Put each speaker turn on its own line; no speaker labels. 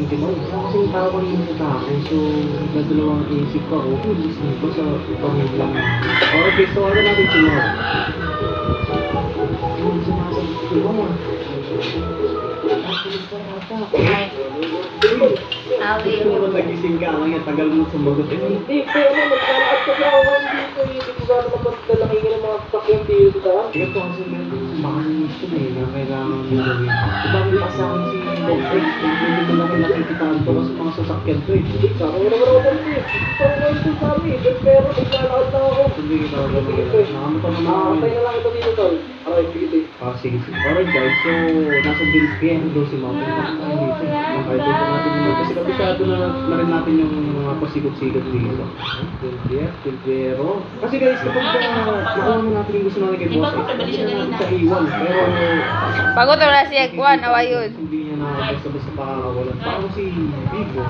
si Timoy. Kasi yung tao kanina sa akin, so nagdadalawang isip ko ako, listening ko sa pamilya. Okay, so ano natin Timoy? Yung sumasagot si Timoy.
Awi.
Puro nagising ka lang yan, tagal mo sumagot.
Hindi, pero naglalakad kasi ako dito. Hindi ko gano'n magdalangin ng mga sakyang dito sa akin.
Kaya po kasi meron makanis ko na kailangan mo gawin. Sabi pa sa akin si Doctor, hindi ko lang nakikitaan to kasi mga sasakyan to eh.
Sa akin naman ako dito eh. Parang ngayon ito sa amin. Pero naglalakad na ako.
Hindi kita gawin. Nakamutan naman
Makakatay
namin.
na lang ito dito, tol. Aray, sige.
Sige. Alright guys, so nasa Bilkien doon si Mountain. Kahit doon natin naman kasi kabisado na rin natin yung mga pasikot-sikot dito. Pilpiero. Kasi guys, kapag nakuha mo natin yung gusto natin kay boss, hindi na natin sa iwan. Pero
Pagod na si Ekwan, awa yun.
hindi niya na basta-basta pakakawalan. Parang si Vivo.